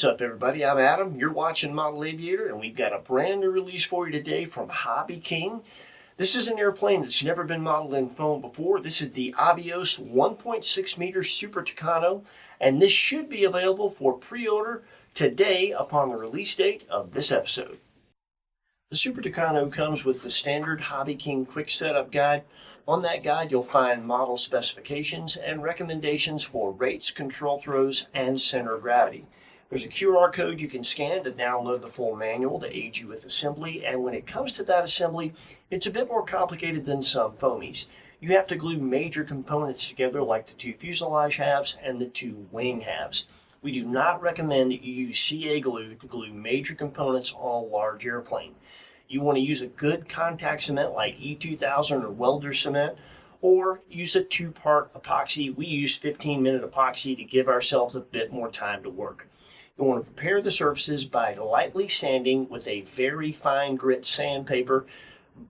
What's up, everybody? I'm Adam. You're watching Model Aviator, and we've got a brand new release for you today from HobbyKing. This is an airplane that's never been modeled in foam before. This is the Avios 1.6 meter Super Tucano, and this should be available for pre-order today upon the release date of this episode. The Super Tucano comes with the standard HobbyKing quick setup guide. On that guide, you'll find model specifications and recommendations for rates, control throws, and center of gravity. There's a QR code you can scan to download the full manual to aid you with assembly, and when it comes to that assembly, it's a bit more complicated than some foamies. You have to glue major components together like the two fuselage halves and the two wing halves. We do not recommend that you use CA glue to glue major components on a large airplane. You want to use a good contact cement like E2000 or welder cement, or use a two-part epoxy. We use 15-minute epoxy to give ourselves a bit more time to work. You want to prepare the surfaces by lightly sanding with a very fine grit sandpaper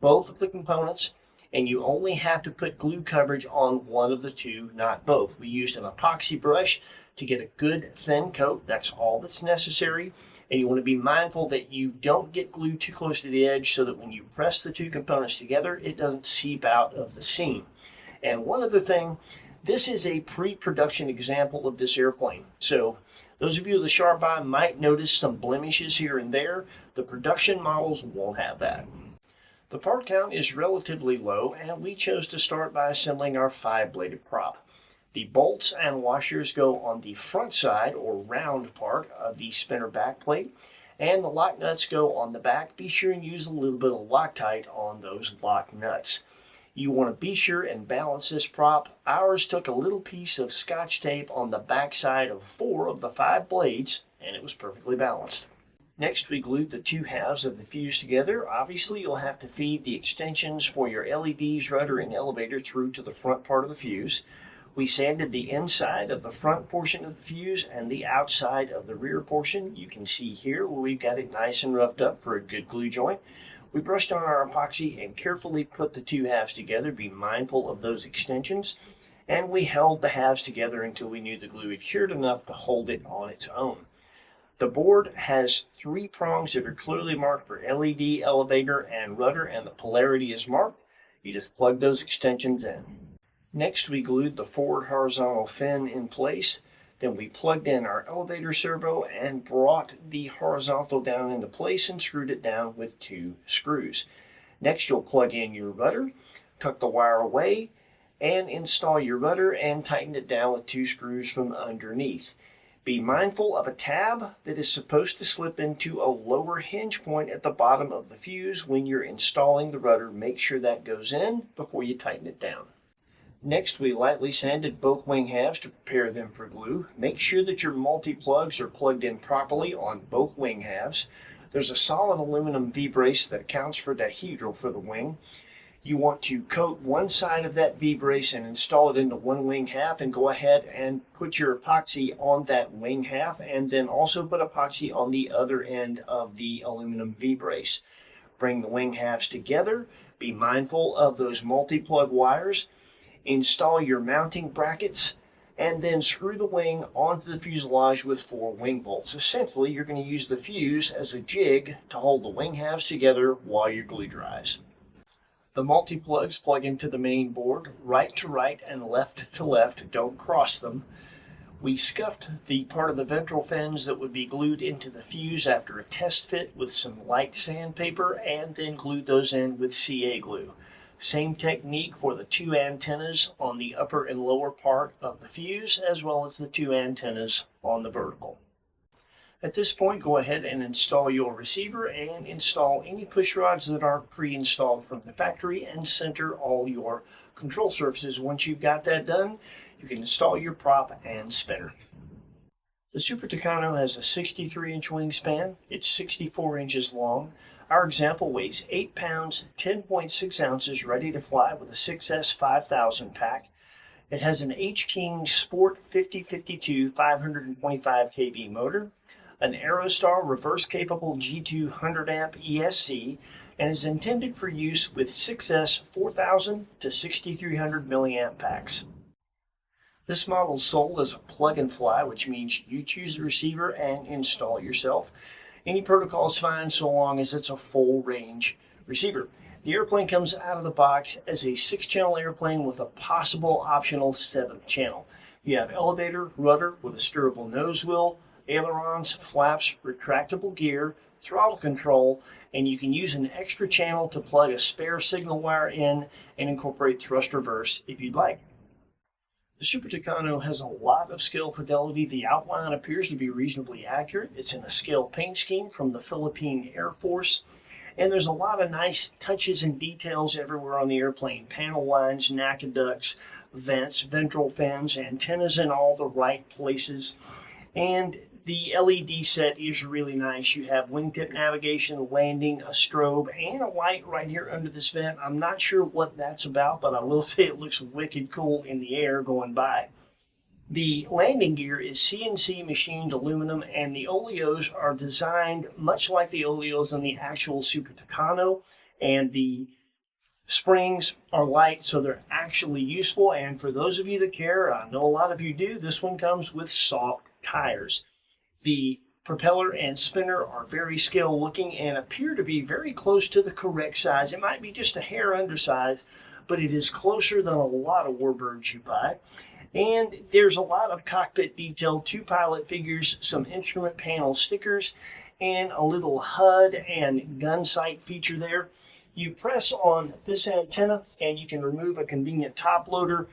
both of the components, and you only have to put glue coverage on one of the two, not both. We used an epoxy brush to get a good thin coat. That's all that's necessary. And you want to be mindful that you don't get glue too close to the edge so that when you press the two components together, it doesn't seep out of the seam. And one other thing, this is a pre-production example of this airplane. So those of you with a sharp eye might notice some blemishes here and there. The production models won't have that. The part count is relatively low, and we chose to start by assembling our 5-bladed prop. The bolts and washers go on the front side or round part of the spinner back plate, and the lock nuts go on the back. Be sure and use a little bit of Loctite on those lock nuts. You want to be sure and balance this prop. Ours took a little piece of Scotch tape on the back side of 4 of the 5 blades, and it was perfectly balanced. Next, we glued the two halves of the fuse together. Obviously, you'll have to feed the extensions for your LEDs, rudder, and elevator through to the front part of the fuse. We sanded the inside of the front portion of the fuse and the outside of the rear portion. You can see here where we've got it nice and roughed up for a good glue joint. We brushed on our epoxy and carefully put the two halves together. Be mindful of those extensions. And we held the halves together until we knew the glue had cured enough to hold it on its own. The board has 3 prongs that are clearly marked for LED, elevator, and rudder, and the polarity is marked. You just plug those extensions in. Next, we glued the forward horizontal fin in place. Then we plugged in our elevator servo and brought the horizontal down into place and screwed it down with 2 screws. Next, you'll plug in your rudder, tuck the wire away, and install your rudder and tighten it down with 2 screws from underneath. Be mindful of a tab that is supposed to slip into a lower hinge point at the bottom of the fuse when you're installing the rudder. Make sure that goes in before you tighten it down. Next, we lightly sanded both wing halves to prepare them for glue. Make sure that your multi-plugs are plugged in properly on both wing halves. There's a solid aluminum V-brace that accounts for dihedral for the wing. You want to coat one side of that V-brace and install it into one wing half, and go ahead and put your epoxy on that wing half, and then also put epoxy on the other end of the aluminum V-brace. Bring the wing halves together. Be mindful of those multi-plug wires. Install your mounting brackets, and then screw the wing onto the fuselage with 4 wing bolts. Essentially, you're going to use the fuse as a jig to hold the wing halves together while your glue dries. The multi-plugs plug into the main board, right to right and left to left. Don't cross them. We scuffed the part of the ventral fins that would be glued into the fuse after a test fit with some light sandpaper, and then glued those in with CA glue. Same technique for the 2 antennas on the upper and lower part of the fuse, as well as the 2 antennas on the vertical. At this point, go ahead and install your receiver and install any push rods that aren't pre-installed from the factory, and center all your control surfaces. Once you've got that done, you can install your prop and spinner. The Super Tucano has a 63-inch wingspan. It's 64 inches long. Our example weighs 8 pounds, 10.6 ounces, ready to fly with a 6S 5000 pack. It has an HKing Sport 5052 525 kV motor, an Aerostar reverse-capable G2 100-amp ESC, and is intended for use with 6S 4000 to 6300 milliamp packs. This model is sold as a plug and fly, which means you choose the receiver and install it yourself. Any protocol is fine so long as it's a full range receiver. The airplane comes out of the box as a 6-channel airplane with a possible optional 7th channel. You have elevator, rudder with a steerable nose wheel, ailerons, flaps, retractable gear, throttle control, and you can use an extra channel to plug a spare signal wire in and incorporate thrust reverse if you'd like. The Super Tucano has a lot of scale fidelity. The outline appears to be reasonably accurate. It's in a scale paint scheme from the Philippine Air Force. And there's a lot of nice touches and details everywhere on the airplane. Panel lines, NACA ducts, vents, ventral fins, antennas in all the right places. And the LED set is really nice. You have wingtip navigation, landing, a strobe, and a light right here under this vent. I'm not sure what that's about, but I will say it looks wicked cool in the air going by. The landing gear is CNC machined aluminum, and the oleos are designed much like the oleos on the actual Super Tucano, and the springs are light, so they're actually useful. And for those of you that care, I know a lot of you do, this one comes with soft tires. The propeller and spinner are very scale looking and appear to be very close to the correct size. It might be just a hair undersized, but it is closer than a lot of warbirds you buy. And there's a lot of cockpit detail, 2 pilot figures, some instrument panel stickers, and a little HUD and gun sight feature there. You press on this antenna and you can remove a convenient top loader.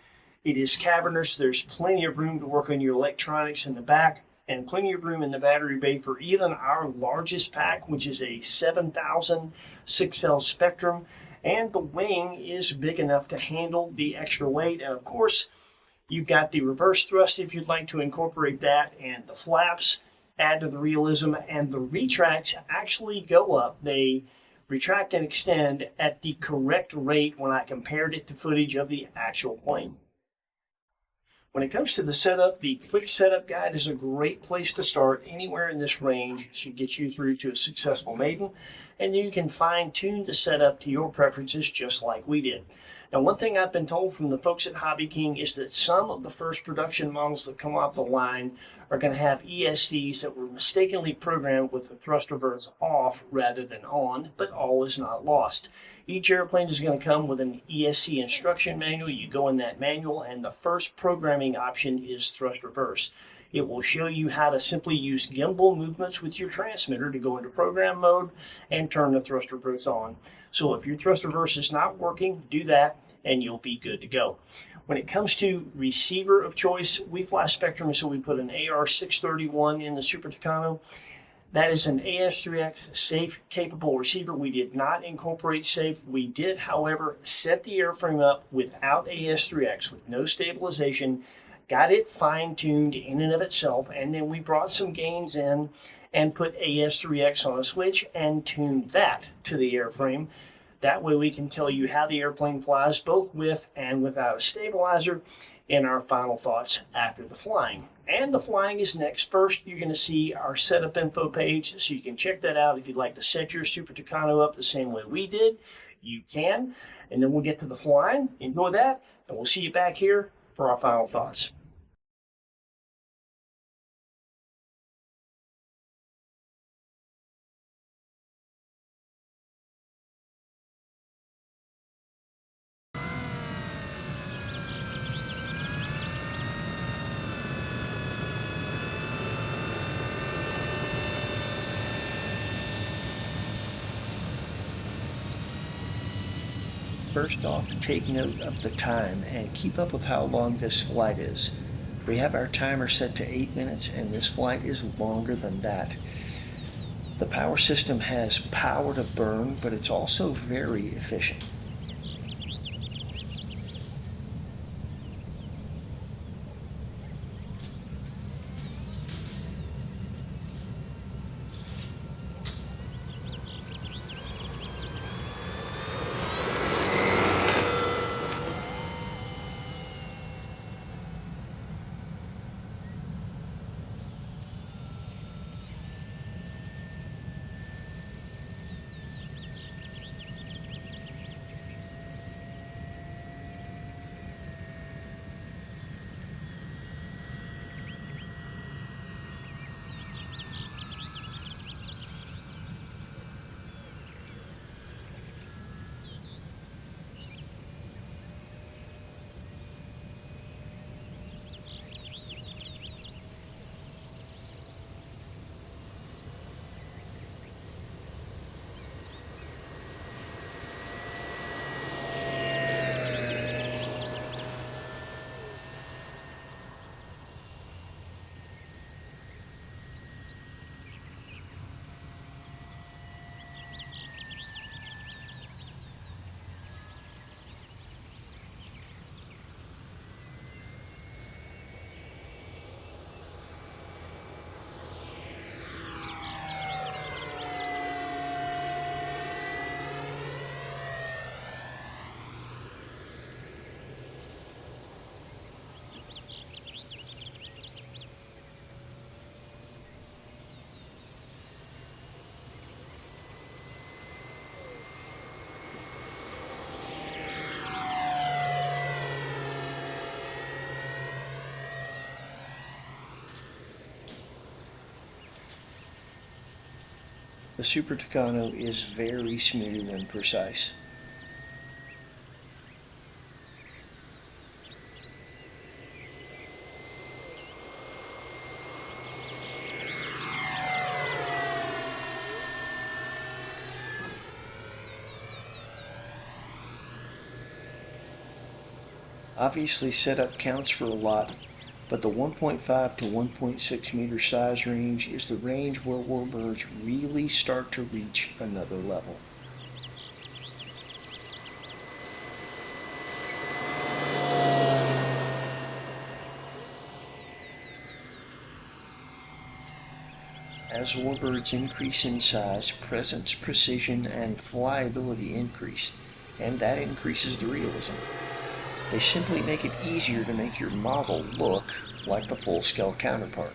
It is cavernous. There's plenty of room to work on your electronics in the back, and plenty of room in the battery bay for even our largest pack, which is a 7,000 6L Spectrum. And the wing is big enough to handle the extra weight. And of course, you've got the reverse thrust if you'd like to incorporate that, and the flaps add to the realism, and the retracts actually go up. They retract and extend at the correct rate when I compared it to footage of the actual plane. When it comes to the setup, the quick setup guide is a great place to start. Anywhere in this range should get you through to a successful maiden, and you can fine-tune the setup to your preferences just like we did. Now, one thing I've been told from the folks at HobbyKing is that some of the first production models that come off the line are going to have ESCs that were mistakenly programmed with the thrust reverse off rather than on, but all is not lost. Each airplane is going to come with an ESC instruction manual. You go in that manual, and the first programming option is thrust reverse. It will show you how to simply use gimbal movements with your transmitter to go into program mode and turn the thrust reverse on. So if your thrust reverse is not working, do that and you'll be good to go. When it comes to receiver of choice, we fly Spectrum, so we put an AR631 in the Super Tucano. That is an AS3X safe capable receiver. We did not incorporate safe. We did, however, set the airframe up without AS3X, with no stabilization, got it fine-tuned in and of itself, and then we brought some gains in and put AS3X on a switch and tuned that to the airframe. That way we can tell you how the airplane flies both with and without a stabilizer in our final thoughts after the flying. And the flying is next. First, you're going to see our setup info page, so you can check that out. If you'd like to set your Super Tucano up the same way we did, you can. And then we'll get to the flying, enjoy that, and we'll see you back here for our final thoughts. First off, take note of the time and keep up with how long this flight is. We have our timer set to 8 minutes, and this flight is longer than that. The power system has power to burn, but it's also very efficient. The Super Tucano is very smooth and precise. Obviously, setup counts for a lot, but the 1.5 to 1.6 meter size range is the range where warbirds really start to reach another level. As warbirds increase in size, presence, precision, and flyability increase, and that increases the realism. They simply make it easier to make your model look like the full-scale counterpart.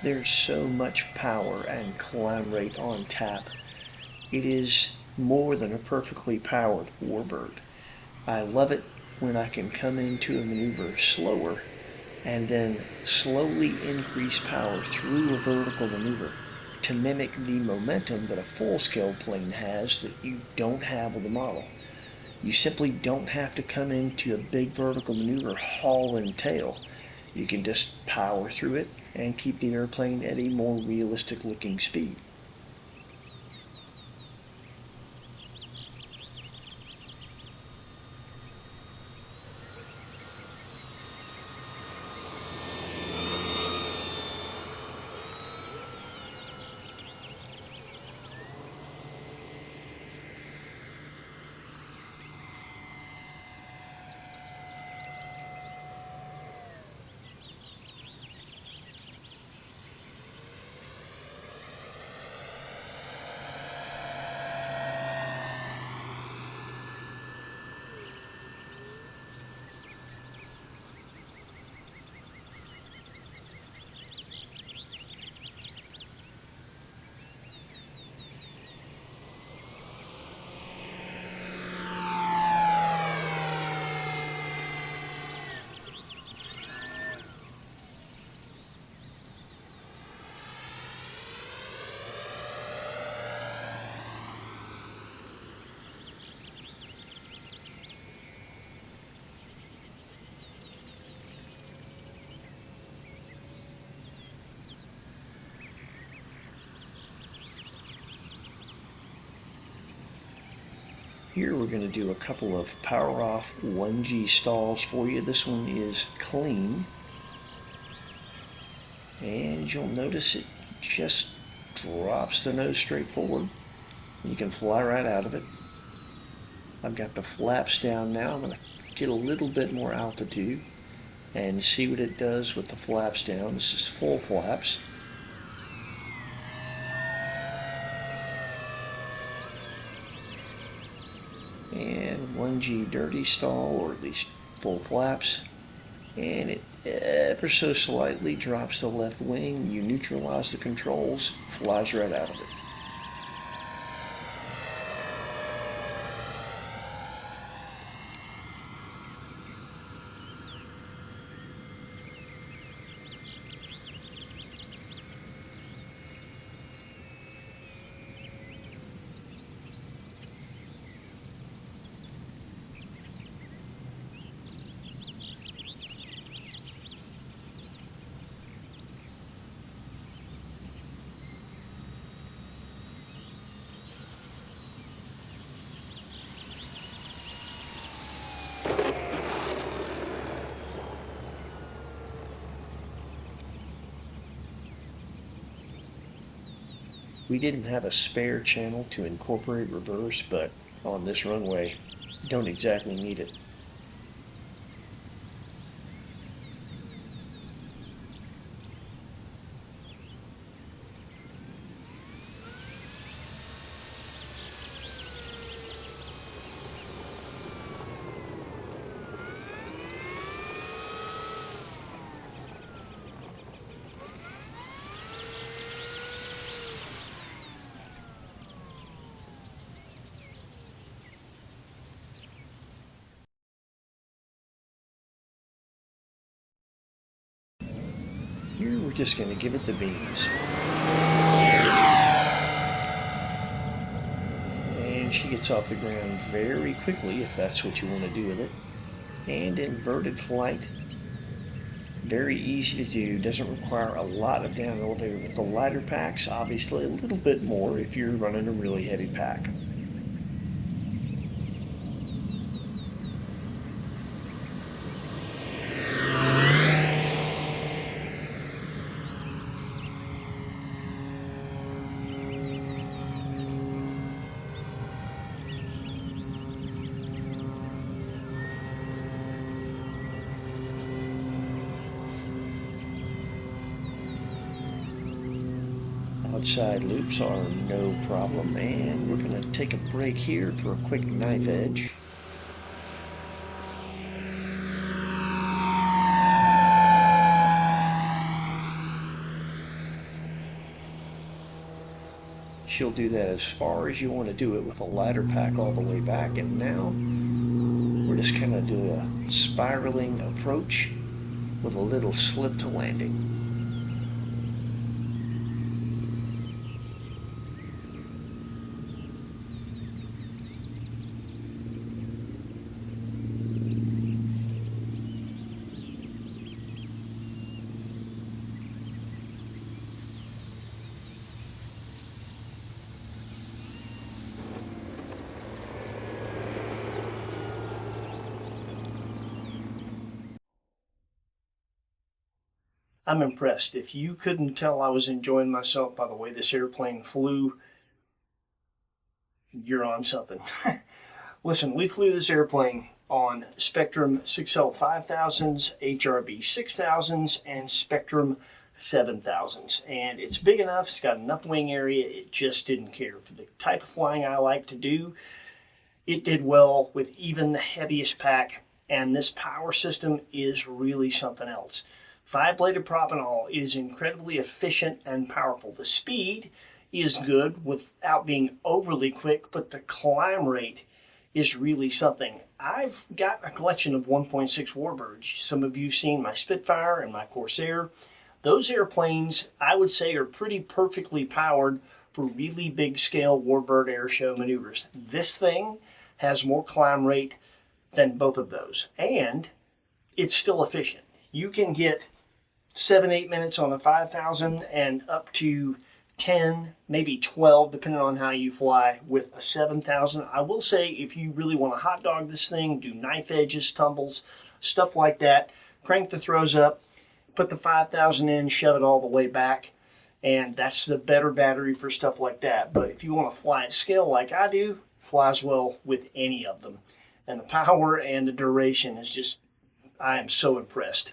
There's so much power and climb rate on tap. It is more than a perfectly powered warbird. I love it when I can come into a maneuver slower and then slowly increase power through a vertical maneuver to mimic the momentum that a full-scale plane has that you don't have with the model. You simply don't have to come into a big vertical maneuver hauling tail. You can just power through it and keep the airplane at a more realistic looking speed. Here we're going to do a couple of power off 1G stalls for you. This one is clean. And you'll notice it just drops the nose straight forward. You can fly right out of it. I've got the flaps down now. I'm going to get a little bit more altitude and see what it does with the flaps down. This is full flaps. And 1G dirty stall, or at least full flaps, and it ever so slightly drops the left wing. You neutralize the controls, flies right out of it. We didn't have a spare channel to incorporate reverse, but on this runway, you don't exactly need it. Here we're just going to give it the beans. And she gets off the ground very quickly if that's what you want to do with it. And inverted flight, very easy to do, doesn't require a lot of down elevator. With the lighter packs, obviously a little bit more if you're running a really heavy pack. Outside loops are no problem, and we're going to take a break here for a quick knife edge. She'll do that as far as you want to do it with a lighter pack all the way back, and now we're just kind of doing a spiraling approach with a little slip to landing. I'm impressed. If you couldn't tell I was enjoying myself by the way this airplane flew, you're on something. Listen, we flew this airplane on Spectrum 6L 5000s, HRB 6000s, and Spectrum 7000s. And it's big enough, it's got enough wing area, it just didn't care. For the type of flying I like to do, it did well with even the heaviest pack, and this power system is really something else. 5-bladed propanol is incredibly efficient and powerful. The speed is good without being overly quick, but the climb rate is really something. I've got a collection of 1.6 warbirds. Some of you have seen my Spitfire and my Corsair. Those airplanes, I would say, are pretty perfectly powered for really big scale warbird airshow maneuvers. This thing has more climb rate than both of those, and it's still efficient. You can get 7-8 minutes on a 5000 and up to 10, maybe 12, depending on how you fly with a 7000. I will say, if you really want to hot dog this thing, do knife edges, tumbles, stuff like that, crank the throws up, put the 5000 in, shove it all the way back, and that's the better battery for stuff like that. But if you want to fly at scale like I do, flies well with any of them. and the power and the duration is just, I am so impressed.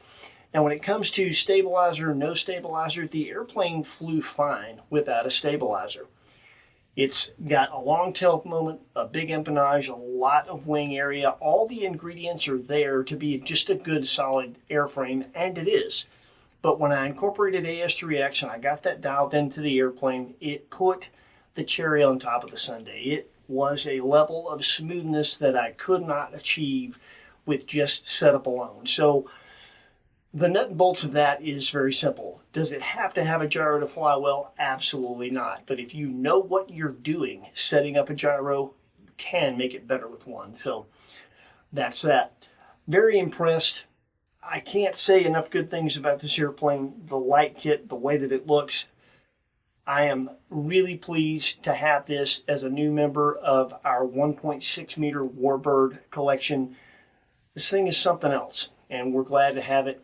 Now, when it comes to stabilizer, no stabilizer, the airplane flew fine without a stabilizer. It's got a long tail moment, a big empennage, a lot of wing area. All the ingredients are there to be just a good solid airframe, and it is. But when I incorporated AS3X and I got that dialed into the airplane, it put the cherry on top of the sundae. It was a level of smoothness that I could not achieve with just setup alone. So the nut and bolts of that is very simple. Does it have to have a gyro to fly well? Absolutely not. But if you know what you're doing, setting up a gyro, you can make it better with one. So that's that. Very impressed. I can't say enough good things about this airplane. The light kit, the way that it looks. I am really pleased to have this as a new member of our 1.6 meter warbird collection. This thing is something else, and we're glad to have it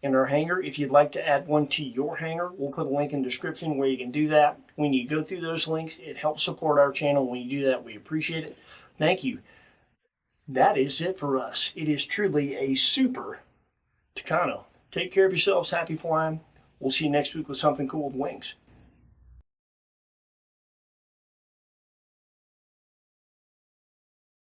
in our hangar. If you'd like to add one to your hangar, we'll put a link in the description where you can do that. When you go through those links, it helps support our channel. When you do that, we appreciate it. Thank you. That is it for us. It is truly a Super Tucano. Take care of yourselves. Happy flying. We'll see you next week with something cool with wings.